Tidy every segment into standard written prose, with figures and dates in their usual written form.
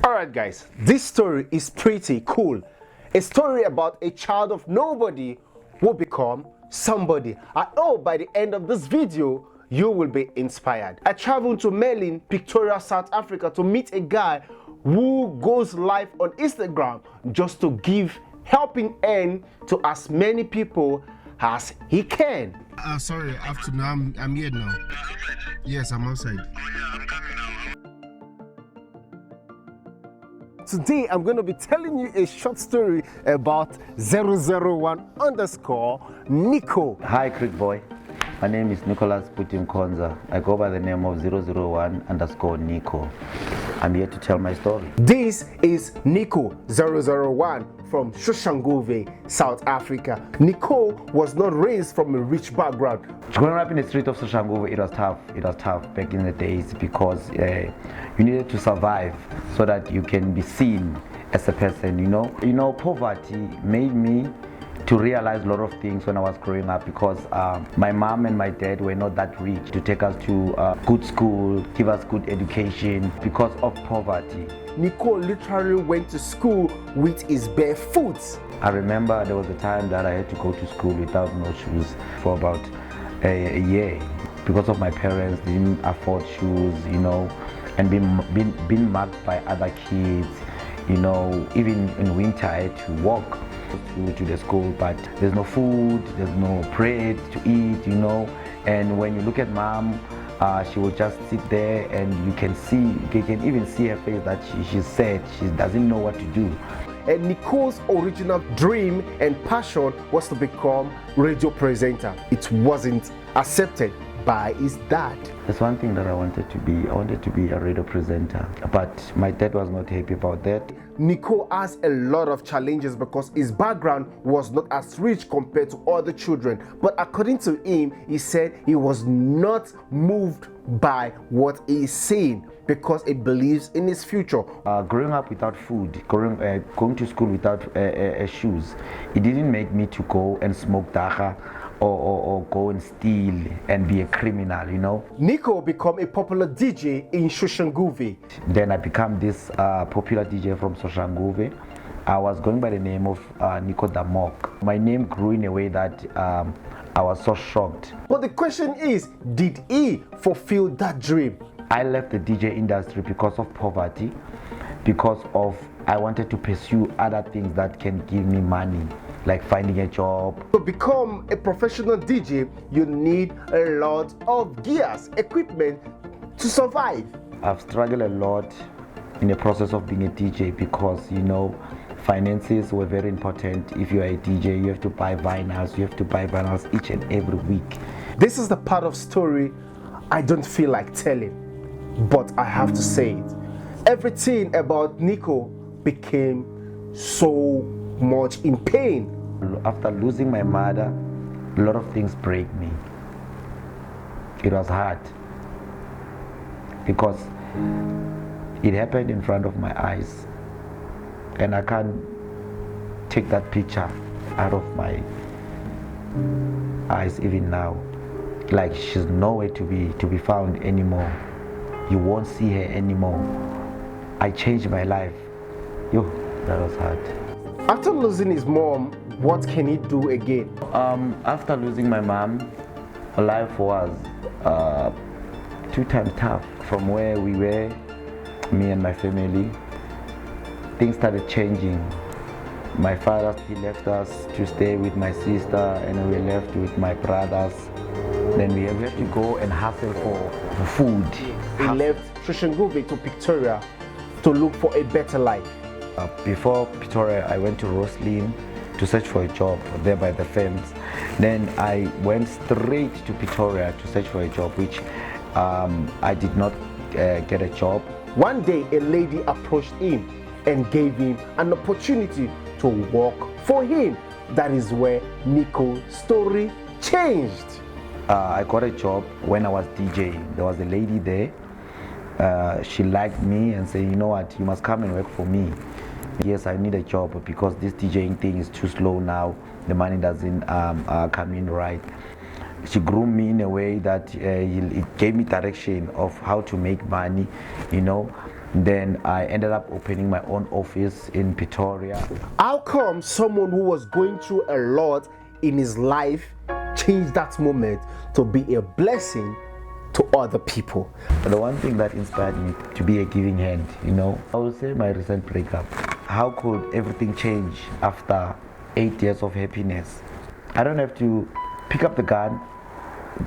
Alright guys, this story is pretty cool. A story about a child of nobody who become somebody. I hope by the end of this video you will be inspired. I traveled to Merlin, Pretoria, South Africa to meet a guy who goes live on Instagram just to give helping hand to as many people as he can. Sorry, afternoon. I'm here now. Yes, I'm outside. I'm coming now. Today I'm going to be telling you a short story about 001 underscore Nico. Hi, Creek Boy. My name is Nicholas Putin Konza. I go by the name of 001 underscore Nico. I'm here to tell my story. This is Nico 001 from Soshanguve, South Africa. Nico was not raised from a rich background. Growing up in the street of Soshanguve, it was tough. It was tough back in the days because you needed to survive so that you can be seen as a person, you know. Poverty made me to realize a lot of things when I was growing up because my mom and my dad were not that rich to take us to good school, give us good education because of poverty. Nico literally went to school with his bare foot. I remember there was a time that I had to go to school without no shoes for about a year because of my parents didn't afford shoes, you know, and being mugged by other kids, you know. Even in winter I had to walk to the school, but there's no food, there's no bread to eat, you know. And when you look at mom, she will just sit there and you can even see her face that she's sad, she doesn't know what to do. And Nico's original dream and passion was to become radio presenter. It wasn't accepted by his dad. That's one thing that I wanted to be. I wanted to be a radio presenter, but my dad was not happy about that. Nico has a lot of challenges because his background was not as rich compared to other children. But according to him, he said he was not moved by what he's seeing because he believes in his future. Growing up without food, going to school without shoes, it didn't make me to go and smoke dacha or go and steal and be a criminal, you know. Nico became a popular DJ in Soshanguve. Then I became this popular DJ from Soshanguve. I was going by the name of Nico Damok. My name grew in a way that I was so shocked. But the question is, did he fulfill that dream? I left the DJ industry because of poverty, because of I wanted to pursue other things that can give me money, like finding a job. To become a professional DJ, you need a lot of gears, equipment to survive. I've struggled a lot in the process of being a DJ because, you know, finances were very important. If you are a DJ, you have to buy vinyls. You have to buy vinyls each and every week. This is the part of story I don't feel like telling, but I have to say it. Everything about Nico became so much in pain. After losing my mother, a lot of things break me. It was hard because it happened in front of my eyes and I can't take that picture out of my eyes even now. Like, she's nowhere to be found anymore. You won't see her anymore. I changed my life. Yo, that was hard. After losing his mom, what can he do again? After losing my mom, life was 2 times tough. From where we were, me and my family, things started changing. My father still left us to stay with my sister, and we were left with my brothers. Then we had to go and hustle for food. He left Soshanguve to Pretoria to look for a better life. Before Pretoria, I went to Roslyn to search for a job there by the fence. Then I went straight to Pretoria to search for a job, which I did not get a job. One day, a lady approached him and gave him an opportunity to work for him. That is where Nico's story changed. I got a job when I was DJing. There was a lady there. She liked me and said, you know what, you must come and work for me. Yes, I need a job because this DJing thing is too slow now. The money doesn't come in right. She groomed me in a way that it gave me direction of how to make money, you know. Then I ended up opening my own office in Pretoria. How come someone who was going through a lot in his life changed that moment to be a blessing to other people? The one thing that inspired me to be a giving hand, I would say my recent breakup. How could everything change after 8 years of happiness? I don't have to pick up the gun,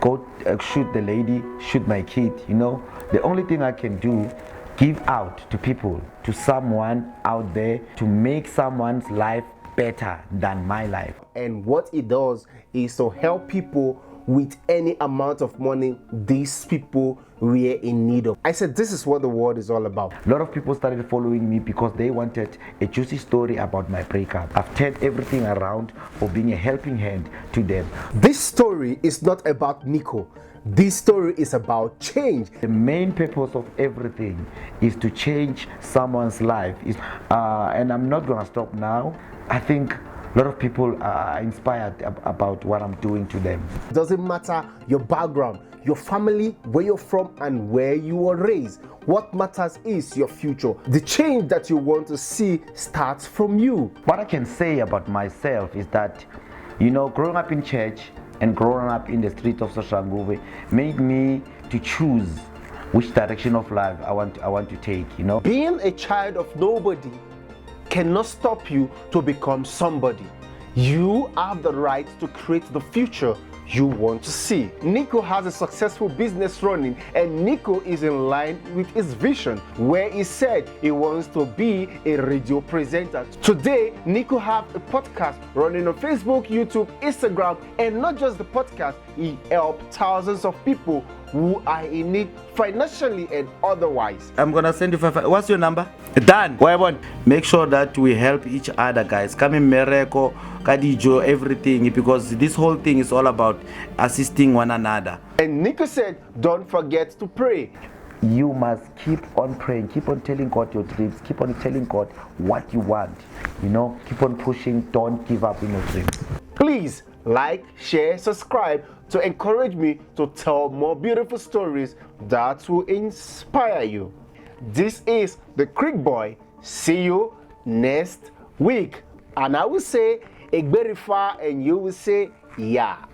go shoot the lady, shoot my kid, The only thing I can do, give out to people, to someone out there, to make someone's life better than my life. And what it does is to help people with any amount of money these people were in need of. I said this is what the world is all about. A lot of people started following me because they wanted a juicy story about my breakup. I've turned everything around for being a helping hand to them. This story is not about Nico. This story is about change. The main purpose of everything is to change someone's life. And I'm not gonna stop now. I think a lot of people are inspired about what I'm doing to them. It doesn't matter your background, your family, where you're from, and where you were raised. What matters is your future. The change that you want to see starts from you. What I can say about myself is that, growing up in church and growing up in the streets of Soshanguve made me to choose which direction of life I want to take. Being a child of nobody cannot stop you to become somebody. You have the right to create the future you want to see. Nico has a successful business running, and Nico is in line with his vision, where he said he wants to be a radio presenter. Today, Nico has a podcast running on Facebook, YouTube, Instagram, and not just the podcast, he helped thousands of people who are in need financially and otherwise. I'm gonna send you 5. What's your number? Dan. Make sure that we help each other, guys. Come in Mereko, Kadijo, everything, because this whole thing is all about assisting one another. And Nico said, don't forget to pray. You must keep on praying, keep on telling God your dreams, keep on telling God what you want. Keep on pushing, don't give up in your dreams. Please like, share, subscribe to encourage me to tell more beautiful stories that will inspire you. This is the Creek Boy. See you next week. And I will say Egberifa and you will say yeah.